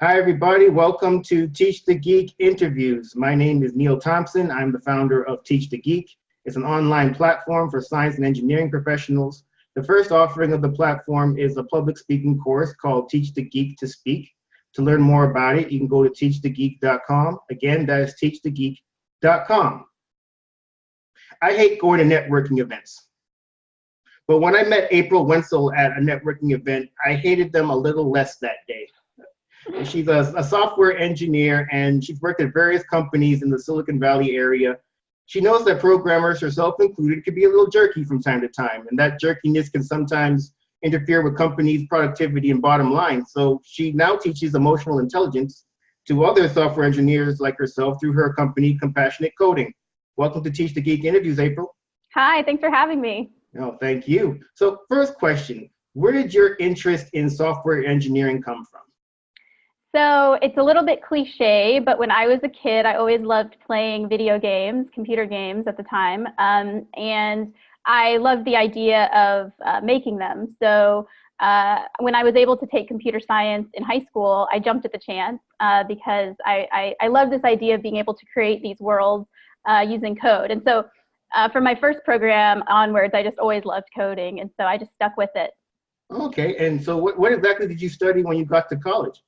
Hi, everybody. Welcome to Teach the Geek interviews. My name is Neil Thompson. I'm the founder of Teach the Geek. It's an online platform for science and engineering professionals. The first offering of the platform is a public speaking course called Teach the Geek to Speak. To learn more about it, you can go to teachthegeek.com. Again, that is teachthegeek.com. I hate going to networking events. But when I met April Wensel at a networking event, I hated them a little less that day. She's a software engineer, and she's worked at various companies in the Silicon Valley area. She knows that programmers, herself included, can be a little jerky from time to time, and that jerkiness can sometimes interfere with companies' productivity and bottom line. So she now teaches emotional intelligence to other software engineers like herself through her company, Compassionate Coding. Welcome to Teach the Geek interviews, April. Hi, thanks for having me. Oh, thank you. So first question, where did your interest in software engineering come from? So it's a little bit cliche, but when I was a kid, I always loved playing video games, computer games at the time, and I loved the idea of making them. So when I was able to take computer science in high school, I jumped at the chance because I love this idea of being able to create these worlds using code. And so from my first program onwards, I just always loved coding, and so I just stuck with it. Okay, and so what exactly did you study when you got to college?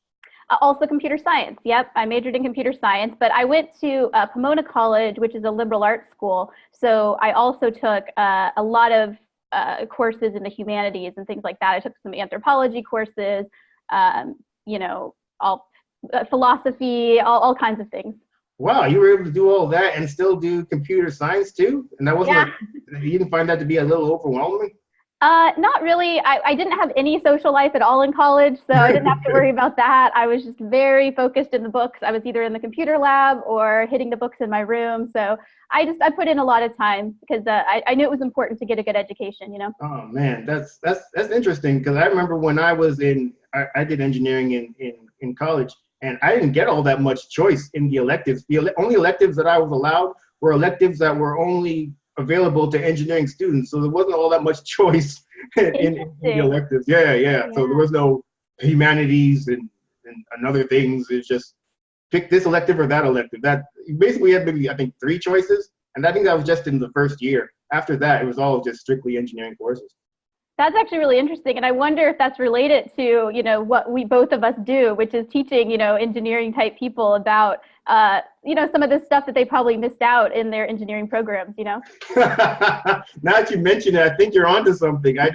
Also computer science. Yep, I majored in computer science, but I went to Pomona College, which is a liberal arts school. So I also took a lot of courses in the humanities and things like that. I took some anthropology courses, philosophy, all kinds of things. Wow, you were able to do all that and still do computer science too? And that wasn't you didn't find that to be a little overwhelming? Not really. I didn't have any social life at all in college, so I didn't have to worry about that. I was just very focused in the books. I was either in the computer lab or hitting the books in my room. So I put in a lot of time because I knew it was important to get a good education, you know? Oh man, that's interesting, because I remember when I was I did engineering in college, and I didn't get all that much choice in the electives. The only electives that I was allowed were electives that were only available to engineering students, so there wasn't all that much choice in the electives. Yeah. So there was no humanities and other things. It's just pick this elective or that elective. That basically had maybe, I think, 3 choices, and I think that was just in the first year. After that, it was all just strictly engineering courses. That's actually really interesting, and I wonder if that's related to what we both of us do, which is teaching engineering type people about some of the stuff that they probably missed out in their engineering programs. Now that you mention it, I think you're onto something. I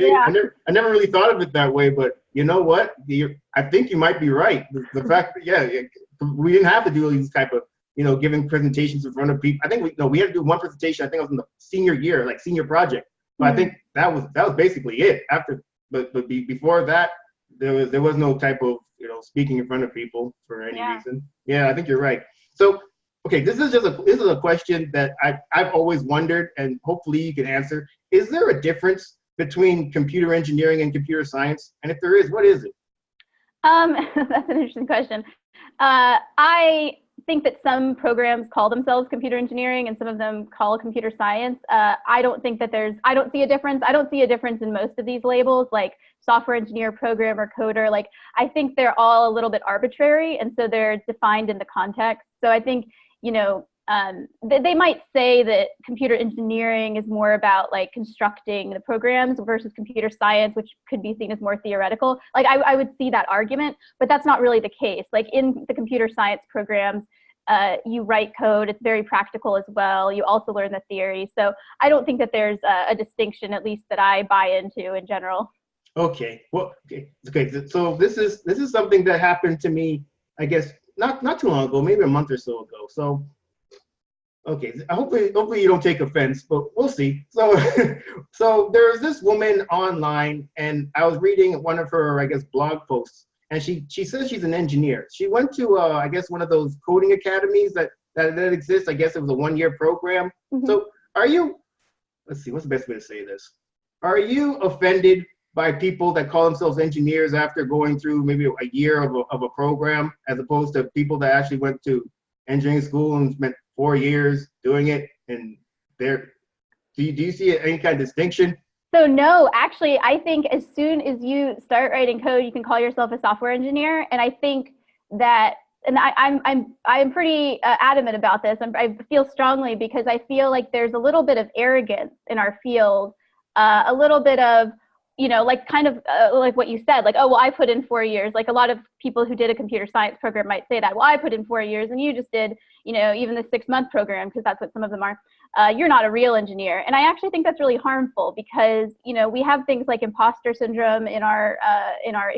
never really thought of it that way, but you know what? I think you might be right. The fact that we didn't have to do these type of giving presentations in front of people. I think we had to do one presentation. I think it was in the senior year, like senior project. But I think that was basically it. But before that, there was no type of speaking in front of people for any reason. Yeah, I think you're right. So, okay, this is a question that I've always wondered, and hopefully you can answer. Is there a difference between computer engineering and computer science? And if there is, what is it? That's an interesting question. I think that some programs call themselves computer engineering and some of them call computer science. I don't see a difference. I don't see a difference in most of these labels, like software engineer, programmer, coder. Like, I think they're all a little bit arbitrary, and so they're defined in the context. So I think, they might say that computer engineering is more about like constructing the programs versus computer science, which could be seen as more theoretical. Like I would see that argument, but that's not really the case. Like in the computer science programs, you write code. It's very practical as well. You also learn the theory. So I don't think that there's a distinction, at least that I buy into in general. Okay. Well, okay. So this is something that happened to me, I guess, not too long ago, maybe a month or so ago. So, okay, hopefully you don't take offense, but we'll see. So, so there's this woman online, and I was reading one of her, I guess, blog posts, and she says she's an engineer. She went to, I guess, one of those coding academies that exists. I guess it was a 1-year program. Mm-hmm. So let's see, what's the best way to say this? Are you offended by people that call themselves engineers after going through maybe a year of a program, as opposed to people that actually went to engineering school and spent 4 years doing it? And do you see any kind of distinction? So no, actually, I think as soon as you start writing code, you can call yourself a software engineer. And I think that, and I'm pretty adamant about this. I feel strongly because I feel like there's a little bit of arrogance in our field, a little bit of, like kind of like what you said, like, oh, well, I put in 4 years. Like a lot of people who did a computer science program might say that, well, I put in 4 years and you just did, even the 6-month program, because that's what some of them are. You're not a real engineer. And I actually think that's really harmful because, we have things like imposter syndrome in our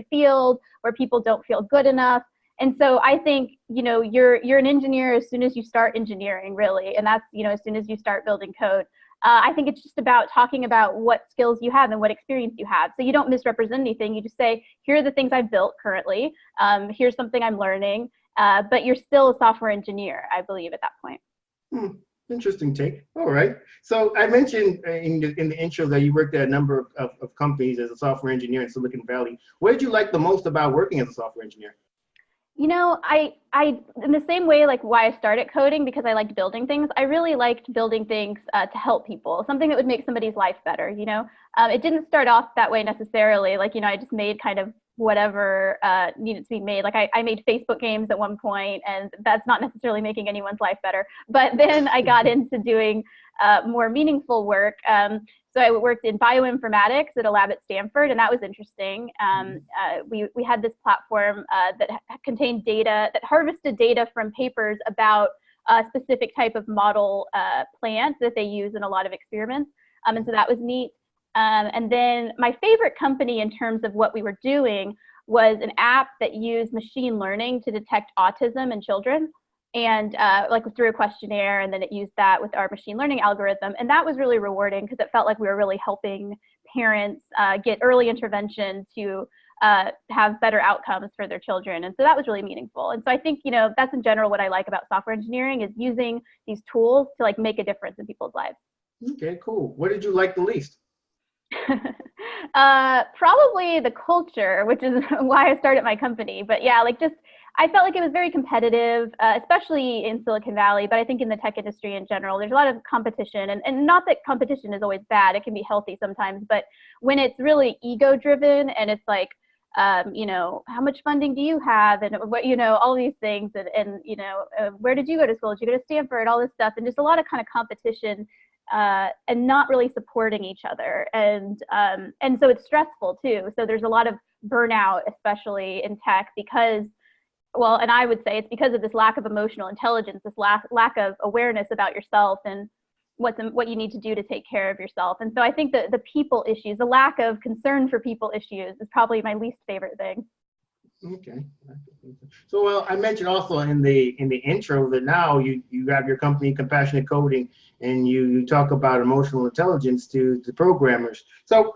field where people don't feel good enough. And so I think, you're an engineer as soon as you start engineering, really. And that's, as soon as you start building code. I think it's just about talking about what skills you have and what experience you have. So you don't misrepresent anything. You just say, here are the things I've built currently. Here's something I'm learning. But you're still a software engineer, I believe, at that point. Interesting take. All right. So I mentioned in the intro that you worked at a number of companies as a software engineer in Silicon Valley. What did you like the most about working as a software engineer? I in the same way, like why I started coding, because I liked building things. I really liked building things to help people, something that would make somebody's life better. It didn't start off that way necessarily. Like, I just made kind of whatever needed to be made. Like I made Facebook games at one point, and that's not necessarily making anyone's life better. But then I got into doing more meaningful work. So I worked in bioinformatics at a lab at Stanford, and that was interesting. We had this platform that contained data, that harvested data from papers about a specific type of model plant that they use in a lot of experiments. And so that was neat. And then my favorite company in terms of what we were doing was an app that used machine learning to detect autism in children. And like through a questionnaire, and then it used that with our machine learning algorithm. And that was really rewarding because it felt like we were really helping parents get early intervention to have better outcomes for their children. And so that was really meaningful. And so I think, that's in general what I like about software engineering, is using these tools to like make a difference in people's lives. Okay, cool. What did you like the least? Probably the culture, which is why I started my company. But yeah, I felt like it was very competitive, especially in Silicon Valley, but I think in the tech industry in general, there's a lot of competition, and not that competition is always bad. It can be healthy sometimes, but when it's really ego driven and it's like, how much funding do you have? And what, all these things, and where did you go to school? Did you go to Stanford? All this stuff. And just a lot of kind of competition, and not really supporting each other. And so it's stressful too. So there's a lot of burnout, especially in tech, because, well, and I would say it's because of this lack of emotional intelligence, this lack of awareness about yourself and what you need to do to take care of yourself. And so I think that the people issues, the lack of concern for people issues, is probably my least favorite thing. Okay. So, well, I mentioned also in the intro that now you have your company, Compassionate Coding, and you talk about emotional intelligence to programmers. So,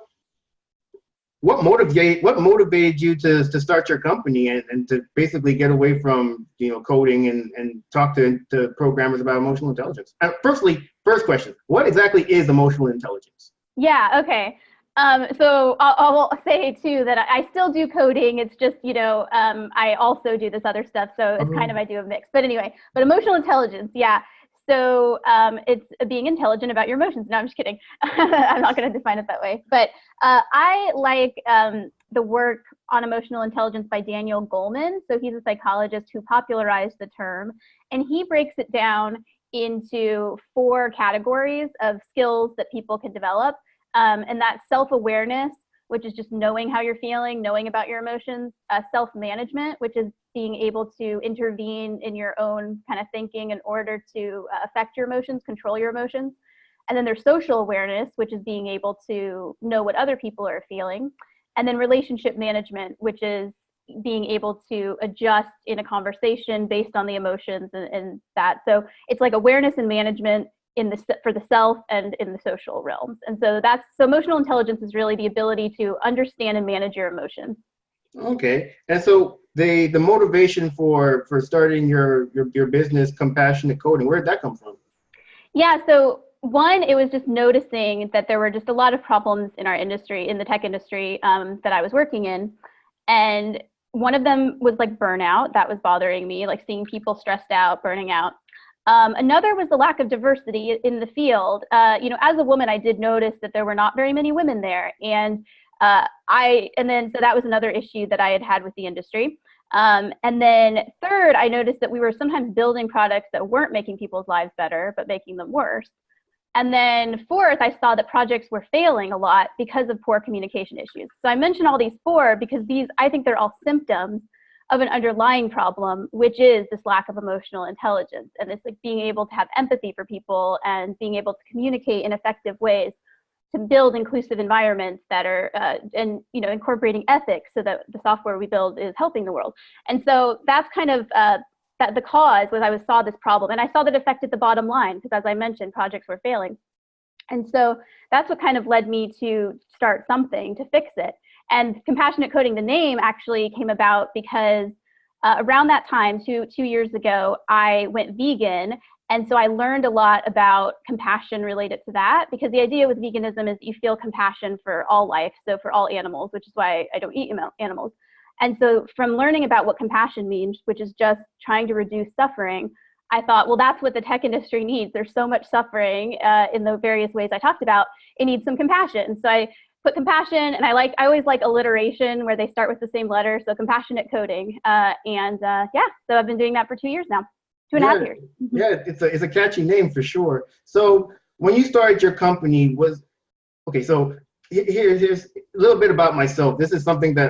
what motivated you to start your company and to basically get away from coding and talk to programmers about emotional intelligence? First question: what exactly is emotional intelligence? Yeah. Okay. So I'll say too that I still do coding. It's just, I also do this other stuff. So it's kind of, I do a mix, but anyway, but emotional intelligence. Yeah. So it's being intelligent about your emotions. No, I'm just kidding. I'm not going to define it that way, but I like the work on emotional intelligence by Daniel Goleman. So he's a psychologist who popularized the term, and he breaks it down into 4 categories of skills that people can develop. And that's self-awareness, which is just knowing how you're feeling, knowing about your emotions, self-management, which is being able to intervene in your own kind of thinking in order to affect your emotions, control your emotions. And then there's social awareness, which is being able to know what other people are feeling. And then relationship management, which is being able to adjust in a conversation based on the emotions and that. So it's like awareness and management for the self and in the social realms. And so emotional intelligence is really the ability to understand and manage your emotions. Okay. And so the motivation for starting your business, Compassionate Coding, where did that come from? Yeah. So one, it was just noticing that there were just a lot of problems in our industry, in the tech industry that I was working in. And one of them was like burnout. That was bothering me, like seeing people stressed out, burning out. Another was the lack of diversity in the field. As a woman, I did notice that there were not very many women there. And So that was another issue that I had with the industry. And then third, I noticed that we were sometimes building products that weren't making people's lives better, but making them worse. And then fourth, I saw that projects were failing a lot because of poor communication issues. So I mentioned all these four because I think they're all symptoms of an underlying problem, which is this lack of emotional intelligence. And it's like being able to have empathy for people and being able to communicate in effective ways to build inclusive environments that are, incorporating ethics so that the software we build is helping the world. And so that's kind of, that the cause was I saw this problem, and I saw that it affected the bottom line because, as I mentioned, projects were failing. And so that's what kind of led me to start something to fix it. And Compassionate Coding, the name, actually came about because around that time, two years ago, I went vegan. And so I learned a lot about compassion related to that, because the idea with veganism is you feel compassion for all life, so for all animals, which is why I don't eat animals. And so from learning about what compassion means, which is just trying to reduce suffering, I thought, well, that's what the tech industry needs. There's so much suffering in the various ways I talked about. It needs some compassion. So I put compassion, and I always like alliteration where they start with the same letter. So Compassionate Coding. So I've been doing that for 2 years now. 2.5 years. Yeah, it's a catchy name for sure. So when you started your company, so here's a little bit about myself. This is something that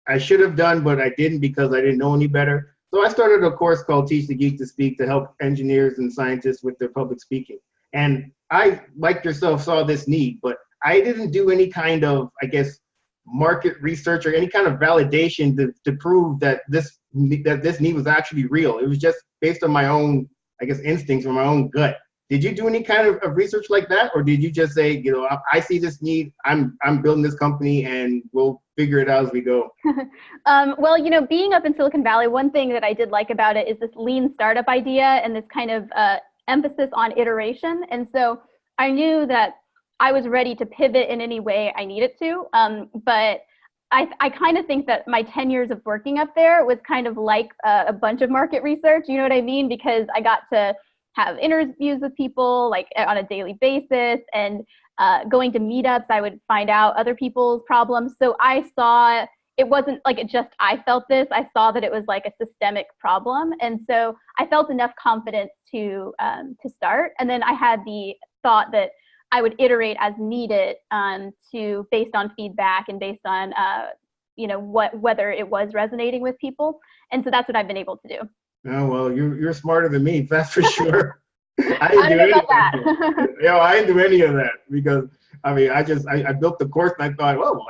I should have done, but I didn't because I didn't know any better. So I started a course called Teach the Geek to Speak to help engineers and scientists with their public speaking. And I, like yourself, saw this need, but I didn't do any kind of, market research or any kind of validation to prove that this need was actually real. It was just based on my own, instincts or my own gut. Did you do any kind of research like that? Or did you just say, I see this need, I'm building this company and we'll figure it out as we go? Well, being up in Silicon Valley, one thing that I did like about it is this lean startup idea and this kind of emphasis on iteration. And so I knew that I was ready to pivot in any way I needed to. But I kind of think that my 10 years of working up there was kind of like a bunch of market research, you know what I mean? Because I got to have interviews with people on a daily basis, and going to meetups, I would find out other people's problems. So I saw it wasn't I felt this, I saw that it was like a systemic problem. And so I felt enough confidence to start. And then I had the thought that I would iterate as needed based on feedback and based on whether it was resonating with people. And so that's what I've been able to do. Oh, well, you're smarter than me, that's for sure. I didn't do any of that. I didn't do any of that because I built the course and I thought, well,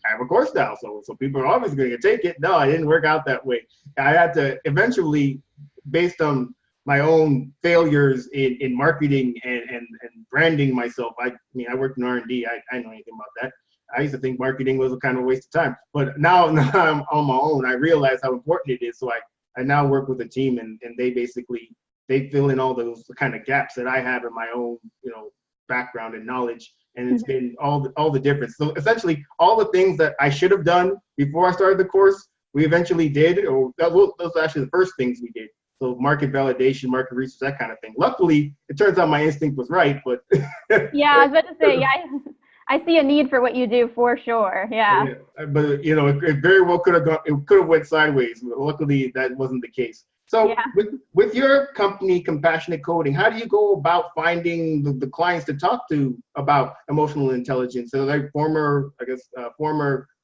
I have a course now, so people are obviously going to take it. No, I didn't work out that way. I had to eventually, based on my own failures in marketing and branding myself. I worked in R&D. I know anything about that. I used to think marketing was a kind of waste of time, but now I'm on my own. I realize how important it is. So I now work with a team, and they fill in all those kind of gaps that I have in my own background and knowledge. And it's been all the difference. So essentially, all the things that I should have done before I started the course, we eventually did. Or those are actually the first things we did. So market validation, market research, that kind of thing. Luckily, it turns out my instinct was right, but. Yeah, I was about to say, I see a need for what you do for sure. Yeah. But it very well could have went sideways. But luckily, that wasn't the case. So with your company, Compassionate Coding, how do you go about finding the clients to talk to about emotional intelligence? So like former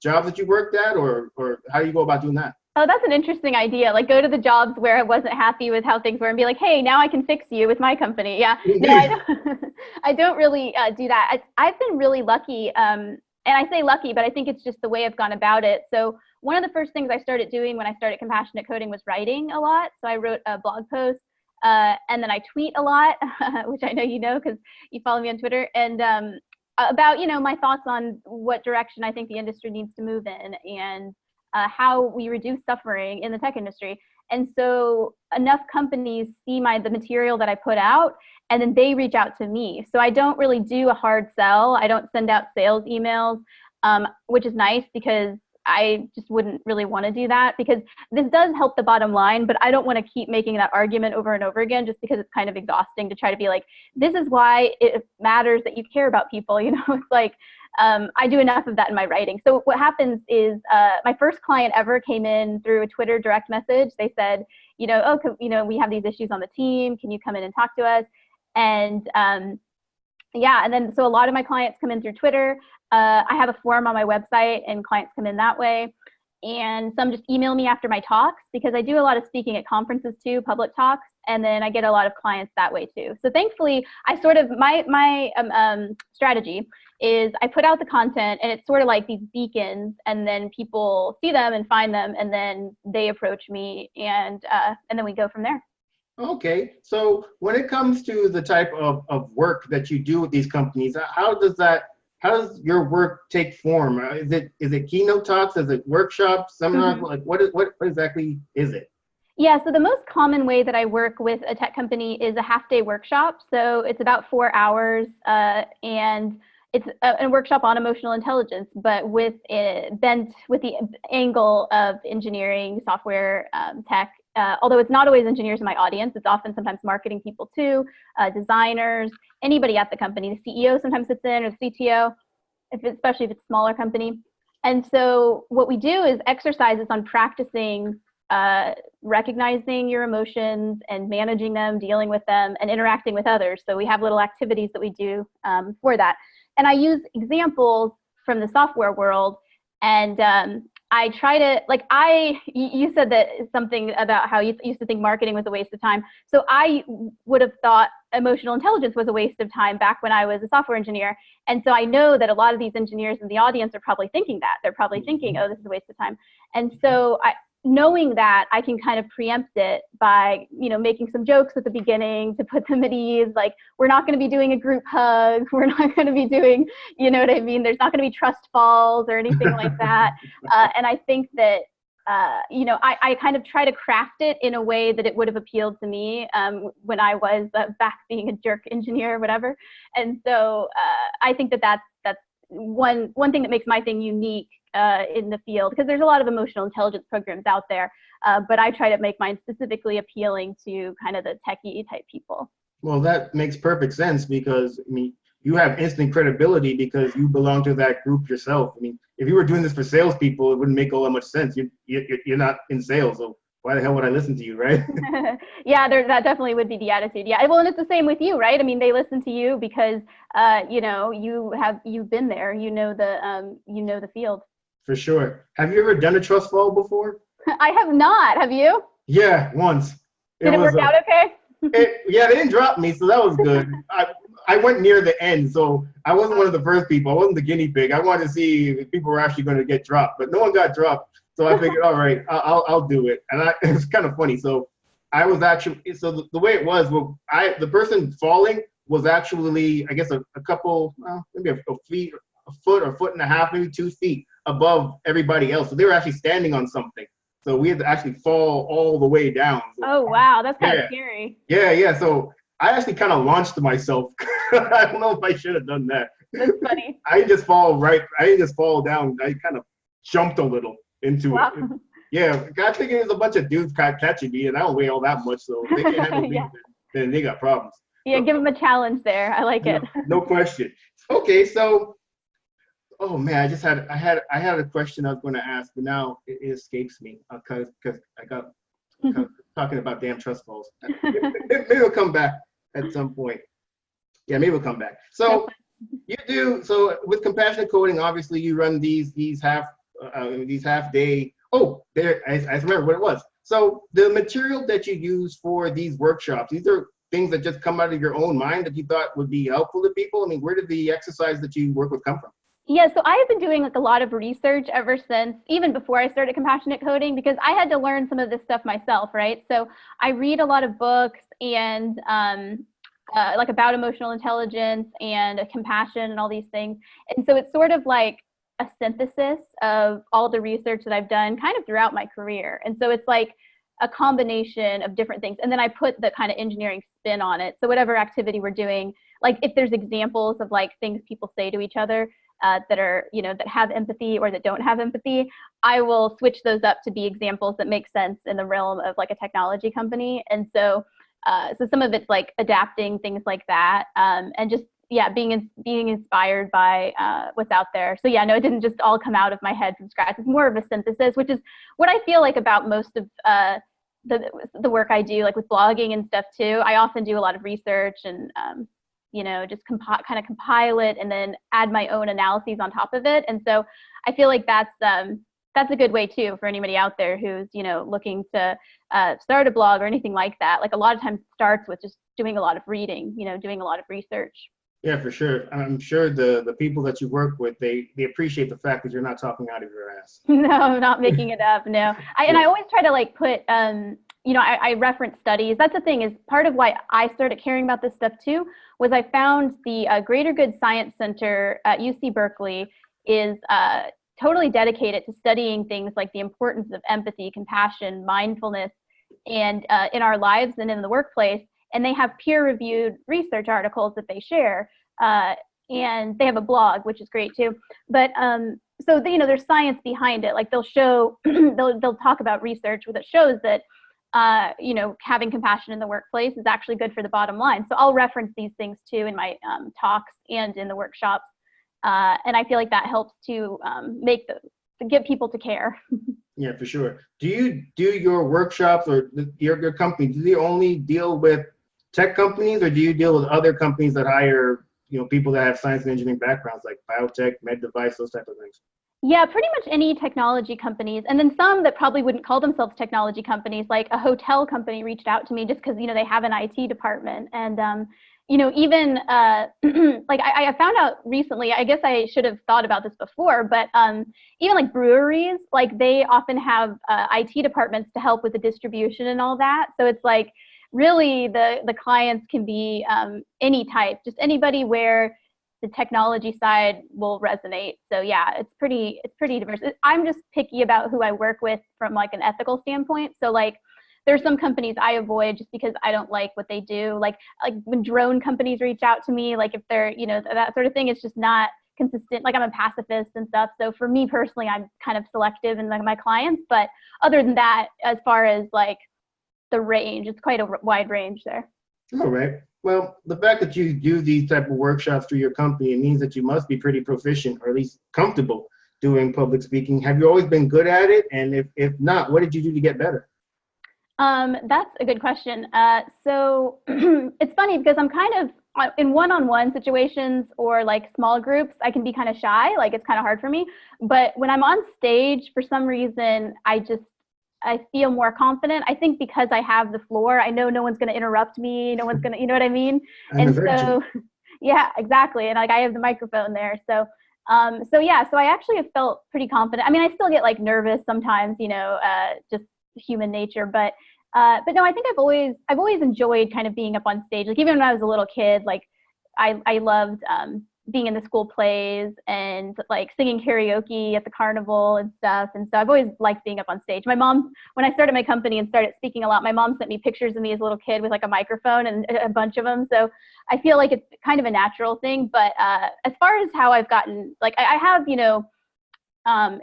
jobs that you worked at, or how do you go about doing that? Oh, that's an interesting idea. Go to the jobs where I wasn't happy with how things were and be like, hey, now I can fix you with my company. Yeah. No, I don't really do that. I've been really lucky. And I say lucky, but I think it's just the way I've gone about it. So one of the first things I started doing when I started Compassionate Coding was writing a lot. So I wrote a blog post, and then I tweet a lot, which I know you know because you follow me on Twitter, and about my thoughts on what direction I think the industry needs to move in, and how we reduce suffering in the tech industry. And so enough companies see the material that I put out, and then they reach out to me. So I don't really do a hard sell. I don't send out sales emails, which is nice because I just wouldn't really want to do that, because this does help the bottom line, but I don't want to keep making that argument over and over again, just because it's kind of exhausting to try to be like, this is why it matters that you care about people. It's like, I do enough of that in my writing. So what happens is my first client ever came in through a Twitter direct message. They said, we have these issues on the team. Can you come in and talk to us? And yeah, and then so a lot of my clients come in through Twitter. I have a form on my website and clients come in that way. And some just email me after my talks because I do a lot of speaking at conferences too, public talks, and then I get a lot of clients that way too. So thankfully, I sort of, my strategy is I put out the content and it's sort of like these beacons, and then people see them and find them, and then they approach me, and then we go from there. Okay, so when it comes to the type of work that you do with these companies, how does your work take form? Is it keynote talks? Is it workshops, seminars? Like what exactly is it? Yeah, so the most common way that I work with a tech company is a half-day workshop. So it's about 4 hours, and it's a workshop on emotional intelligence, but with bent with the angle of engineering, software, tech. Although it's not always engineers in my audience, it's often sometimes marketing people too, designers, anybody at the company. The CEO sometimes sits in, or the CTO, especially if it's a smaller company. And so what we do is exercises on practicing recognizing your emotions and managing them, dealing with them, and interacting with others. So we have little activities that we do for that. And I use examples from the software world, and I try to, you said that something about how you used to think marketing was a waste of time. So I would have thought emotional intelligence was a waste of time back when I was a software engineer. And so I know that a lot of these engineers in the audience are probably thinking that. They're probably thinking, oh, this is a waste of time. And so knowing that, I can kind of preempt it by, making some jokes at the beginning to put them at ease. Like, we're not going to be doing a group hug. We're not going to be doing, you know what I mean? There's not going to be trust falls or anything like that. And I think that, I kind of try to craft it in a way that it would have appealed to me when I was back being a jerk engineer or whatever. And so I think that that's one thing that makes my thing unique in the field, because there's a lot of emotional intelligence programs out there, but I try to make mine specifically appealing to kind of the techie type people. Well, that makes perfect sense because, you have instant credibility because you belong to that group yourself. If you were doing this for salespeople, it wouldn't make all that much sense. You're not in sales, so why the hell would I listen to you, right? Yeah, that definitely would be the attitude. Yeah, well, and it's the same with you, right? They listen to you because you've been there, you know the field. For sure. Have you ever done a trust fall before? I have not. Have you? Yeah, once. Did it work out okay? Yeah, they didn't drop me, so that was good. I went near the end, so I wasn't one of the first people. I wasn't the guinea pig. I wanted to see if people were actually going to get dropped, but no one got dropped. So I figured, all right, I'll do it. And it was kind of funny. So I was actually, the way it was, the person falling was actually, I guess, a couple, maybe a foot or foot and a half, maybe 2 feet above everybody else. So they were actually standing on something. So we had to actually fall all the way down. So, oh, wow. That's kind of scary. Yeah. So I actually kind of launched myself. I don't know if I should have done that. That's funny. I didn't just fall down. I kind of jumped a little into it. Yeah. I think it was a bunch of dudes catching me, and I don't weigh all that much. So if they can't handle me, then they got problems. Yeah, give them a challenge there. I like it. No question. Okay, so oh man, I had a question I was going to ask, but now it escapes me because I got talking about damn trust falls. Maybe it'll come back at some point. Yeah, maybe it'll come back. So with compassionate coding, obviously you run these half day. Oh, there I remember what it was. So the material that you use for these workshops, these are things that just come out of your own mind that you thought would be helpful to people. Where did the exercise that you work with come from? Yeah, so I have been doing a lot of research ever since, even before I started compassionate coding, because I had to learn some of this stuff myself, right? So I read a lot of books and about emotional intelligence and compassion and all these things. And so it's sort of like a synthesis of all the research that I've done kind of throughout my career. And so it's like a combination of different things. And then I put the kind of engineering spin on it. So whatever activity we're doing, like if there's examples of things people say to each other, that are, that have empathy or that don't have empathy, I will switch those up to be examples that make sense in the realm of a technology company. And so some of it's adapting things like that, and just yeah, being inspired by what's out there. So yeah, no, it didn't just all come out of my head from scratch. It's more of a synthesis, which is what I feel like about most of the work I do, like with blogging and stuff too. I often do a lot of research and just kind of compile it and then add my own analyses on top of it. And so I feel like that's a good way too for anybody out there who's looking to start a blog or anything like that. Like a lot of times it starts with just doing a lot of reading, doing a lot of research. Yeah, for sure. I'm sure the people that you work with, they appreciate the fact that you're not talking out of your ass. No, I'm not making it up. No, and I always try to like put, I reference studies. That's the thing, is part of why I started caring about this stuff too, was I found the Greater Good Science Center at UC Berkeley is totally dedicated to studying things like the importance of empathy, compassion, mindfulness, and in our lives and in the workplace. And they have peer-reviewed research articles that they share, and they have a blog, which is great too. But so there's science behind it. Like they'll show, they'll talk about research that shows that having compassion in the workplace is actually good for the bottom line. So I'll reference these things too in my talks and in the workshops, and I feel like that helps to get people to care. Yeah, for sure. Do you do your workshops or your company? Do they only deal with tech companies, or do you deal with other companies that hire people that have science and engineering backgrounds, like biotech, med device, those type of things? Yeah, pretty much any technology companies, and then some that probably wouldn't call themselves technology companies, like a hotel company reached out to me just because they have an IT department, and even like I found out recently. I guess I should have thought about this before, but even like breweries, like they often have IT departments to help with the distribution and all that. So it's like really the clients can be any type, just anybody where the technology side will resonate. So yeah, it's pretty diverse. I'm just picky about who I work with from like an ethical standpoint. So like there's some companies I avoid just because I don't like what they do. Like when drone companies reach out to me, like if they're, that sort of thing, it's just not consistent. Like I'm a pacifist and stuff. So for me personally, I'm kind of selective in my clients. But other than that, as far as like the range, it's quite a wide range there. All right. Well, the fact that you do these type of workshops through your company, it means that you must be pretty proficient, or at least comfortable doing public speaking. Have you always been good at it? And if not, what did you do to get better? That's a good question. So it's funny because I'm kind of in one-on-one situations or like small groups, I can be kind of shy. Like it's kind of hard for me. But when I'm on stage, for some reason, I feel more confident. I think because I have the floor, I know no one's going to interrupt me. No one's going to, you know what I mean? And so, yeah, exactly. And like I have the microphone there. So I actually have felt pretty confident. I mean, I still get like nervous sometimes, just human nature, but no, I think I've always enjoyed kind of being up on stage. Like even when I was a little kid, like I loved being in the school plays and like singing karaoke at the carnival and stuff. And so I've always liked being up on stage. My mom, when I started my company and started speaking a lot, my mom sent me pictures of me as a little kid with like a microphone and a bunch of them. So I feel like it's kind of a natural thing. But as far as how I've gotten, like I have,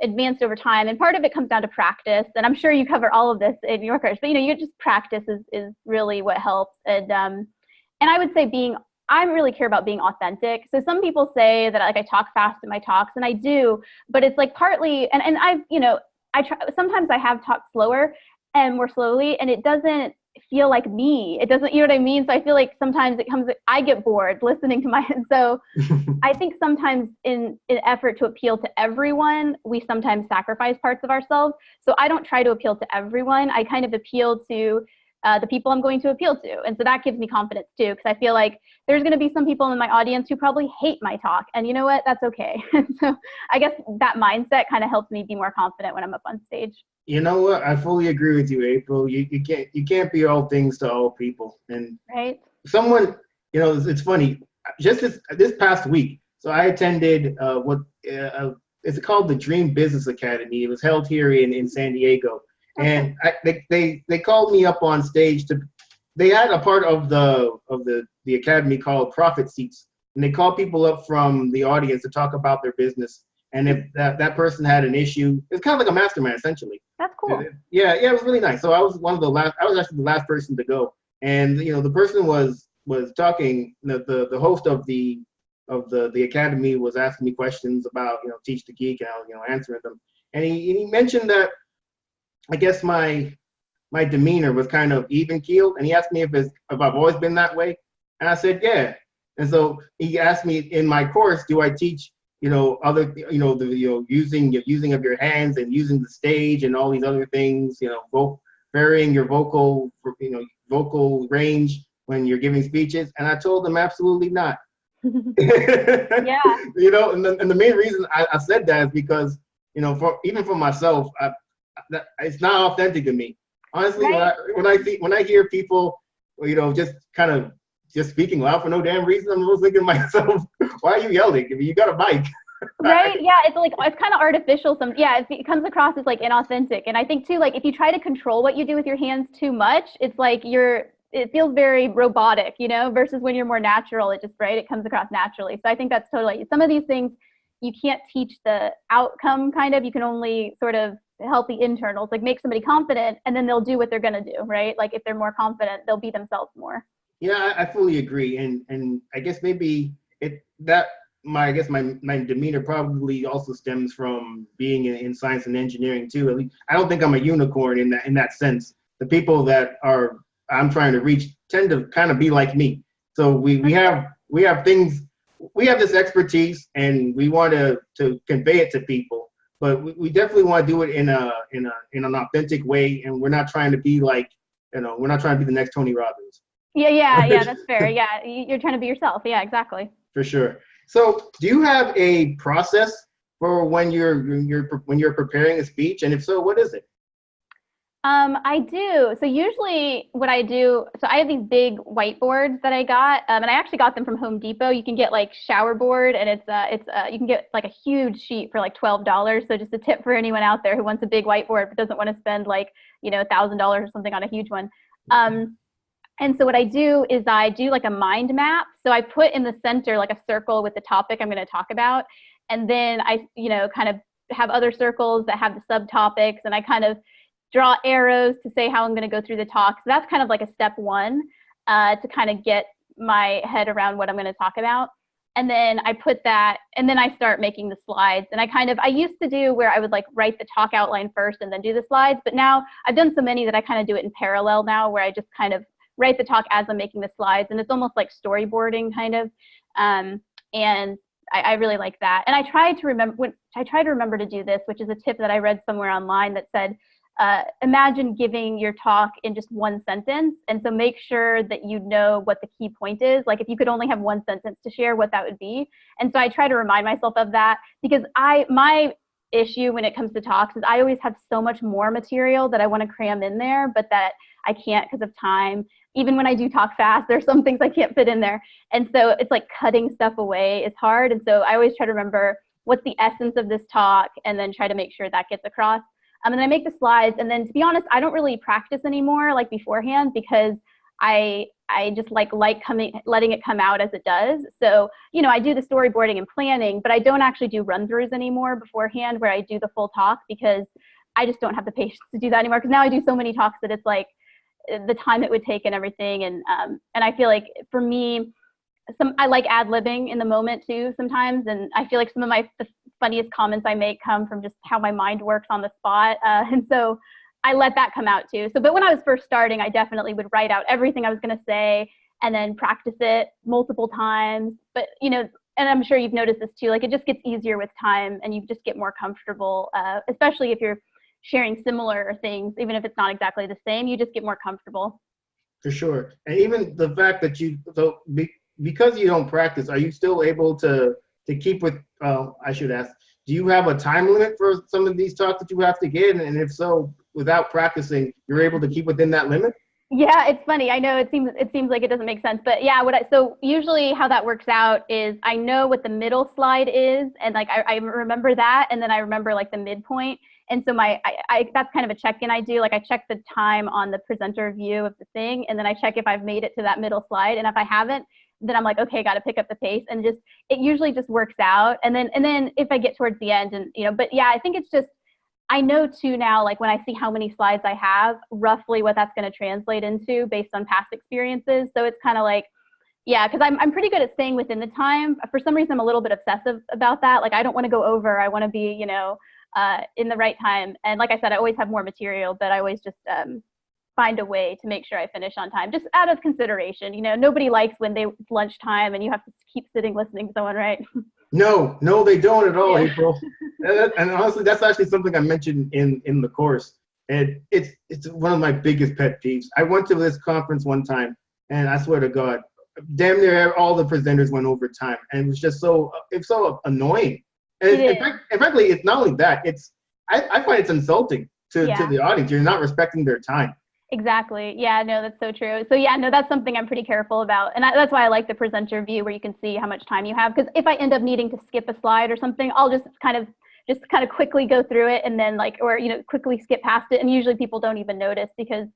advanced over time, and part of it comes down to practice. And I'm sure you cover all of this in your course, but you just practice is really what helps. And I would say I really care about being authentic. So some people say that like I talk fast in my talks, and I do, but it's like partly, and I try, sometimes I have talked slower and more slowly, and it doesn't feel like me. It doesn't, you know what I mean? So I feel like sometimes I get bored listening to so I think sometimes in an effort to appeal to everyone, we sometimes sacrifice parts of ourselves. So I don't try to appeal to everyone. I kind of appeal to the people I'm going to appeal to. And so that gives me confidence too, because I feel like there's going to be some people in my audience who probably hate my talk. And you know what? That's okay. So I guess that mindset kind of helps me be more confident when I'm up on stage. You know what? I fully agree with you, April. You can't be all things to all people. And right. Someone, it's funny. Just this past week, so I attended it's called the Dream Business Academy. It was held here in San Diego. And they called me up on stage they had a part of the academy called Profit Seats, and they called people up from the audience to talk about their business. And if that person had an issue, it's kind of like a mastermind essentially. That's cool. Yeah, it was really nice. So I was actually the last person to go, and the person was talking. The host of the the academy was asking me questions about, Teach the Geek, and I was, answering them. And he mentioned that I guess my demeanor was kind of even keeled, and he asked me if I've always been that way, and I said yeah. And so he asked me in my course, do I teach other using of your hands and using the stage and all these other things, varying your vocal range when you're giving speeches, and I told him absolutely not. Yeah. And the main reason I said that is because even for myself, it's not authentic to me. Honestly, right. when I hear people, just kind of just speaking loud for no damn reason, I'm always thinking to myself, why are you yelling? I mean, you got a mic. Right. Yeah. It's kind of artificial. It comes across as like inauthentic. And I think too, like if you try to control what you do with your hands too much, it's like it feels very robotic, versus when you're more natural, it comes across naturally. So I think that's totally, some of these things you can't teach the outcome kind of, you can only sort of help the internals, like make somebody confident and then they'll do what they're going to do, right? Like if they're more confident, they'll be themselves more. Yeah, I fully agree. And I guess maybe my demeanor probably also stems from being in science and engineering too. At least I don't think I'm a unicorn in that sense. The people that I'm trying to reach tend to kind of be like me. So we have this expertise and we want to convey it to people, but we definitely want to do it in an authentic way, and we're not trying to be like, we're not trying to be the next Tony Robbins. Yeah, that's fair. Yeah, you're trying to be yourself. Yeah, exactly. For sure. So, do you have a process for when you're preparing a speech, and if so, what is it? I do. So usually what I do, so I have these big whiteboards that I got, and I actually got them from Home Depot. You can get like shower board, and you can get like a huge sheet for like $12. So just a tip for anyone out there who wants a big whiteboard but doesn't want to spend like, $1,000 or something on a huge one. And so what I do is I do like a mind map. So I put in the center like a circle with the topic I'm going to talk about, and then I, kind of have other circles that have the subtopics, and I kind of draw arrows to say how I'm going to go through the talk. So that's kind of like a step one to kind of get my head around what I'm going to talk about. And then I put that, and then I start making the slides. And I used to do where I would like write the talk outline first and then do the slides. But now I've done so many that I kind of do it in parallel now, where I just kind of write the talk as I'm making the slides. And it's almost like storyboarding kind of. And I really like that. And I try to remember to do this, which is a tip that I read somewhere online that said, imagine giving your talk in just one sentence. And so make sure that you know what the key point is. Like if you could only have one sentence to share, what that would be. And so I try to remind myself of that, because my issue when it comes to talks is I always have so much more material that I want to cram in there, but that I can't because of time. Even when I do talk fast, there's some things I can't fit in there. And so it's like cutting stuff away is hard. And so I always try to remember what's the essence of this talk and then try to make sure that gets across. And then I make the slides, and then to be honest, I don't really practice anymore like beforehand, because I just like letting it come out as it does. So, I do the storyboarding and planning, but I don't actually do run-throughs anymore beforehand where I do the full talk, because I just don't have the patience to do that anymore. Because now I do so many talks that it's like the time it would take and everything. And I feel like for me, I like ad-libbing in the moment too sometimes, and I feel like some of the funniest comments I make come from just how my mind works on the spot, and so I let that come out too. But when I was first starting, I definitely would write out everything I was going to say and then practice it multiple times. But and I'm sure you've noticed this too, like it just gets easier with time, and you just get more comfortable, especially if you're sharing similar things, even if it's not exactly the same, you just get more comfortable. For sure. And even the fact that because you don't practice, are you still able to keep with, I should ask, do you have a time limit for some of these talks that you have to get? And if so, without practicing, you're able to keep within that limit? Yeah, it's funny. I know it seems like it doesn't make sense, but yeah, so usually how that works out is I know what the middle slide is, and like I remember that, and then I remember like the midpoint. And so that's kind of a check-in I do. Like I check the time on the presenter view of the thing, and then I check if I've made it to that middle slide. And if I haven't, then I'm like, okay, got to pick up the pace, and it usually just works out. And then if I get towards the end, and but yeah, I think it's just, I know too now, like when I see how many slides I have, roughly what that's going to translate into based on past experiences. So it's kind of like, Yeah, because I'm pretty good at staying within the time. For some reason, I'm a little bit obsessive about that. Like, I don't want to go over. I want to be, in the right time. And like I said, I always have more material, but I always just find a way to make sure I finish on time, just out of consideration. Nobody likes when it's lunchtime and you have to keep sitting listening to someone, right? No, they don't at all, Yeah. April. And honestly, that's actually something I mentioned in the course. And it's one of my biggest pet peeves. I went to this conference one time, and I swear to God, damn near all the presenters went over time, and it was just it's so annoying. And frankly, it's not only that. I find it's insulting to the audience. You're not respecting their time. Exactly. Yeah, no, that's so true. So yeah, no, that's something I'm pretty careful about. And that's why I like the presenter view where you can see how much time you have. Because if I end up needing to skip a slide or something, I'll just kind of quickly go through it and then quickly skip past it. And usually people don't even notice because,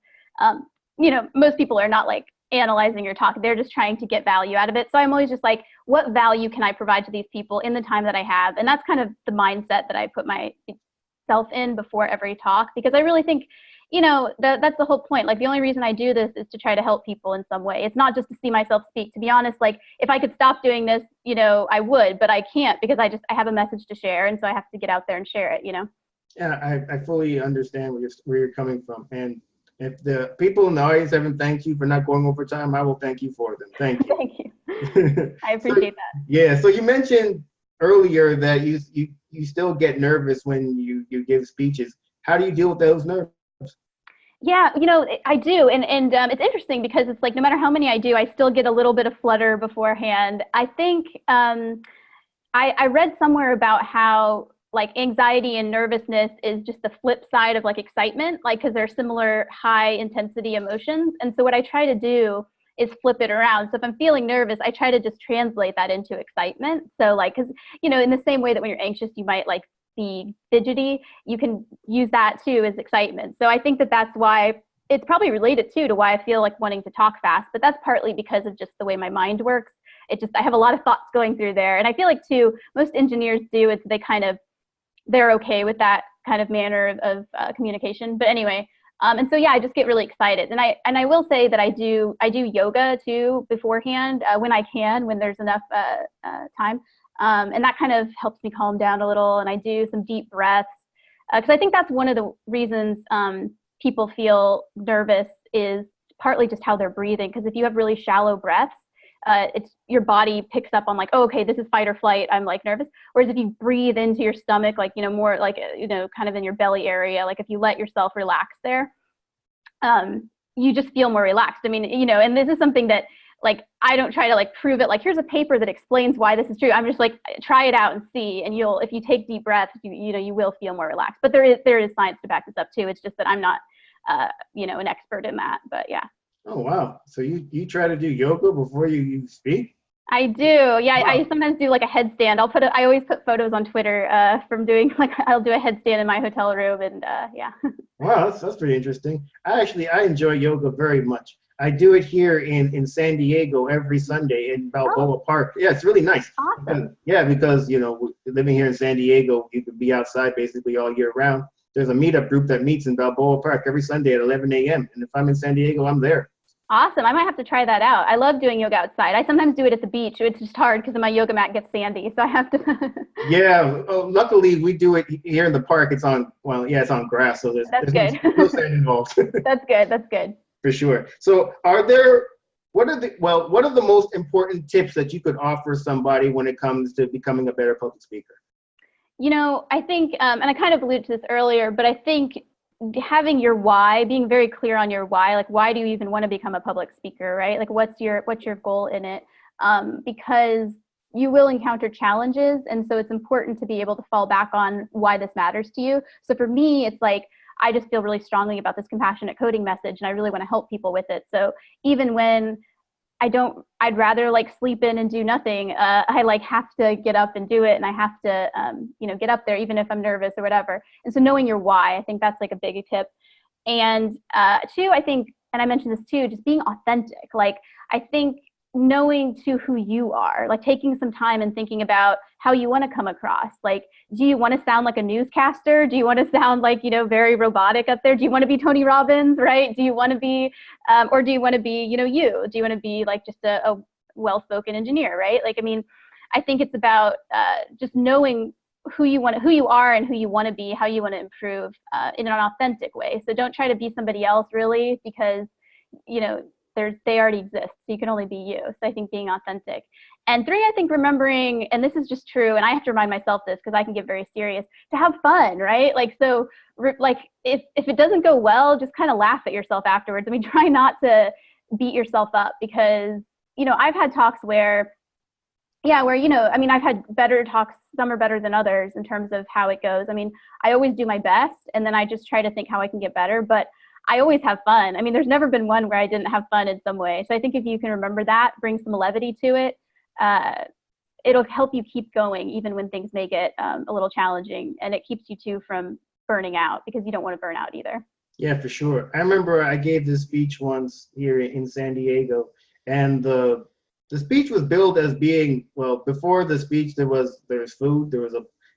most people are not like analyzing your talk. They're just trying to get value out of it. So I'm always just like, what value can I provide to these people in the time that I have? And that's kind of the mindset that I put myself in before every talk, because I really think, that's the whole point. Like, the only reason I do this is to try to help people in some way. It's not just to see myself speak. To be honest, like, if I could stop doing this, I would, but I can't, because I have a message to share. And so I have to get out there and share it, Yeah, I fully understand where you're coming from. And if the people in the audience haven't thanked you for not going over time, I will thank you for them. Thank you. Thank you. I appreciate that. Yeah. So you mentioned earlier that you still get nervous when you give speeches. How do you deal with those nerves? Yeah, I do. And it's interesting because it's like, no matter how many I do, I still get a little bit of flutter beforehand. I think I read somewhere about how like anxiety and nervousness is just the flip side of like excitement, like, because they're similar high intensity emotions. And so what I try to do is flip it around. So if I'm feeling nervous, I try to just translate that into excitement. So like, because, in the same way that when you're anxious, you might like be fidgety, you can use that too as excitement. So I think that's why it's probably related to why I feel like wanting to talk fast, but that's partly because of just the way my mind works. I have a lot of thoughts going through there. And I feel like too, most engineers do, they're okay with that kind of manner of communication. But anyway, and so yeah, I just get really excited. And I will say that I do yoga too beforehand when I can, when there's enough time. And that kind of helps me calm down a little. And I do some deep breaths because I think that's one of the reasons people feel nervous is partly just how they're breathing. Because if you have really shallow breaths, your body picks up on like, oh, okay, this is fight or flight. I'm like nervous. Whereas if you breathe into your stomach, like, more like, kind of in your belly area, like if you let yourself relax there, you just feel more relaxed. I mean, and this is something that like, I don't try to like prove it. Like, here's a paper that explains why this is true. I'm just like, try it out and see. And if you take deep breaths, you will feel more relaxed. But there is science to back this up too. It's just that I'm not, an expert in that, but yeah. Oh, wow. So you try to do yoga before you speak? I do. Yeah. Wow. I sometimes do like a headstand. I always put photos on Twitter from doing like, I'll do a headstand in my hotel room and yeah. Wow. That's pretty interesting. I enjoy yoga very much. I do it here in San Diego every Sunday in Balboa Park. Yeah, it's really nice. Awesome. Yeah, because, living here in San Diego, you could be outside basically all year round. There's a meetup group that meets in Balboa Park every Sunday at 11 a.m. And if I'm in San Diego, I'm there. Awesome. I might have to try that out. I love doing yoga outside. I sometimes do it at the beach. It's just hard because my yoga mat gets sandy, so I have to. Yeah. Luckily, we do it here in the park. It's on grass, so there's no sand involved. That's good. That's good. For sure. So what are the most important tips that you could offer somebody when it comes to becoming a better public speaker? I think, and I kind of alluded to this earlier, but I think having your why, being very clear on your why, like why do you even want to become a public speaker, right? Like what's your goal in it? Because you will encounter challenges. And so it's important to be able to fall back on why this matters to you. So for me, it's like, I just feel really strongly about this compassionate coding message and I really want to help people with it. So even when I'd rather like sleep in and do nothing. I like have to get up and do it. And I have to, get up there, even if I'm nervous or whatever. And so knowing your why, I think that's like a big tip. And two, I think, and I mentioned this too, just being authentic. Like, I think knowing to who you are, like taking some time and thinking about how you want to come across. Like, do you want to sound like a newscaster? Do you want to sound like, very robotic up there? Do you want to be Tony Robbins, right? Do you want to be, or do you want to be, you? Do you want to be like just a well-spoken engineer, right? Like, I mean, I think it's about just knowing who you are and who you want to be, how you want to improve in an authentic way. So don't try to be somebody else really, because, you know, they already exist. So you can only be you. So I think being authentic. And 3, I think remembering, and this is just true, and I have to remind myself this because I can get very serious, to have fun, right? Like, so like if it doesn't go well, just kind of laugh at yourself afterwards. I mean, try not to beat yourself up, because, you know, I've had talks where, you know, I mean, I've had better talks, some are better than others in terms of how it goes. I mean, I always do my best, and then I just try to think how I can get better, but I always have fun. I mean, there's never been one where I didn't have fun in some way. So I think if you can remember that, bring some levity to it, it'll help you keep going even when things may get a little challenging, and it keeps you too from burning out, because you don't want to burn out either. Yeah, for sure. I remember I gave this speech once here in San Diego, and the speech was billed as being, well, before the speech there's food,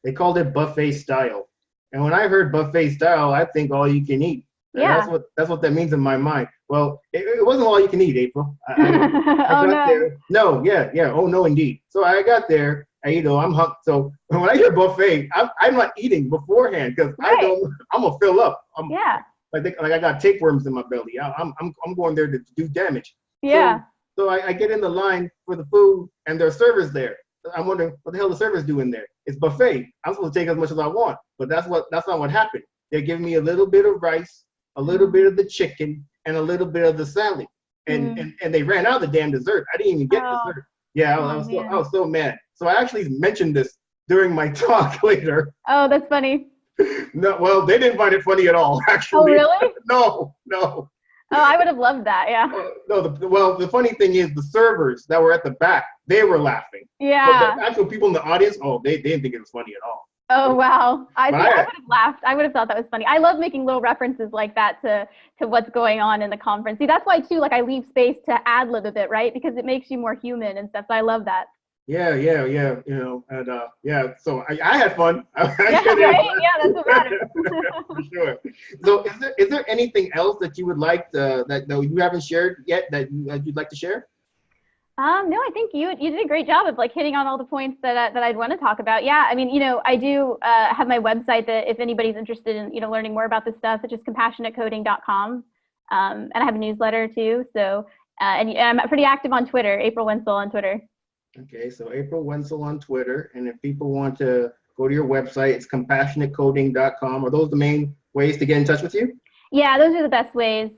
they called it buffet style. And when I heard buffet style, I think all you can eat. Yeah. That's what that means in my mind. Well, it wasn't all you can eat, April. I Oh, got no. there. No, yeah. Oh, no, indeed. So I got there, and, you know, I'm hungry. So when I hear buffet, I'm not eating beforehand, because Right. I'm gonna fill up. Yeah. Like I got tapeworms in my belly. I'm going there to do damage. Yeah. So I get in the line for the food, and there are servers there. I'm wondering what the hell the servers doing there. It's buffet. I'm supposed to take as much as I want, but that's not what happened. They're giving me a little bit of rice, a little bit of the chicken, and a little bit of the salad. And they ran out of the damn dessert. I didn't even get dessert. Yeah, I was so mad. So I actually mentioned this during my talk later. Oh, that's funny. No, well, they didn't find it funny at all, actually. Oh, really? No. Oh, I would have loved that. Yeah. No, the funny thing is the servers that were at the back, they were laughing. Yeah. But the actual people in the audience, they didn't think it was funny at all. Oh, wow. I would But have laughed. I would have thought that was funny. I love making little references like that to what's going on in the conference. See, that's why too, like, I leave space to ad-lib a bit, right? Because it makes you more human and stuff. So I love that. Yeah. You know, and so I had fun. Yeah, right? Yeah, that's what matters. For sure. So is there anything else that you would like that you haven't shared yet that you'd like to share? No, I think you did a great job of like hitting on all the points that I'd want to talk about. Yeah, I mean, you know, I do have my website that if anybody's interested in, you know, learning more about this stuff, it's just compassionatecoding.com. And I have a newsletter too. So, and I'm pretty active on Twitter, April Wensel on Twitter. Okay, so April Wensel on Twitter. And if people want to go to your website, it's compassionatecoding.com. Are those the main ways to get in touch with you? Yeah, those are the best ways.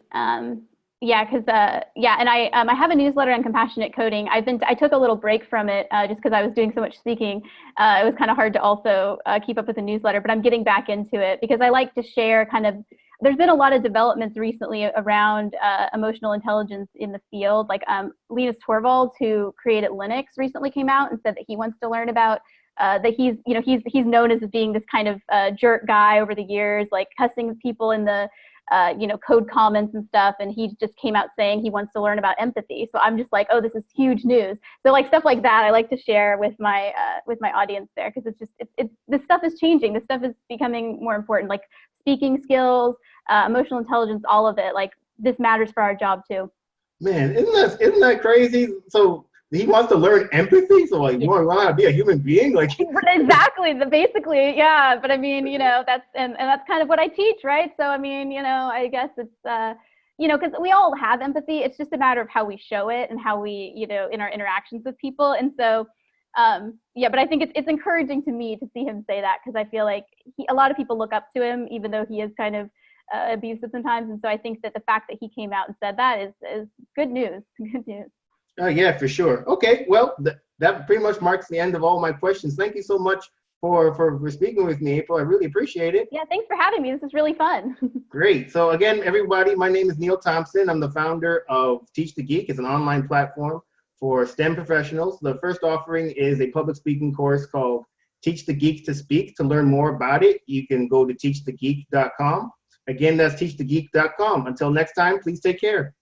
Yeah, because and I have a newsletter on compassionate coding. I took a little break from it just because I was doing so much speaking. It was kind of hard to also keep up with the newsletter, but I'm getting back into it because I like to share kind of. There's been a lot of developments recently around emotional intelligence in the field. Like Linus Torvalds, who created Linux, recently came out and said that he wants to learn about that he's known as being this kind of jerk guy over the years, like cussing people in the code comments and stuff. And he just came out saying he wants to learn about empathy. So I'm just like, oh, this is huge news. So like stuff like that, I like to share with my audience there, because this stuff is changing. This stuff is becoming more important, like speaking skills, emotional intelligence, all of it. Like this matters for our job too. Man, isn't that crazy? So he wants to learn empathy. So like, you want to learn how to be a human being, like. Exactly. Basically, yeah. But I mean, that's and that's kind of what I teach, right? So I mean, I guess it's because we all have empathy. It's just a matter of how we show it and how we, in our interactions with people. And so, but I think it's encouraging to me to see him say that, because I feel like a lot of people look up to him, even though he is kind of abusive sometimes. And so I think that the fact that he came out and said that is good news. Good news. Yeah, for sure. Okay, well, that pretty much marks the end of all my questions. Thank you so much for speaking with me, April. I really appreciate it. Yeah, thanks for having me. This is really fun. Great. So again, everybody, my name is Neil Thompson. I'm the founder of Teach the Geek. It's an online platform for STEM professionals. The first offering is a public speaking course called Teach the Geek to Speak. To learn more about it, you can go to teachthegeek.com. Again, that's teachthegeek.com. Until next time, please take care.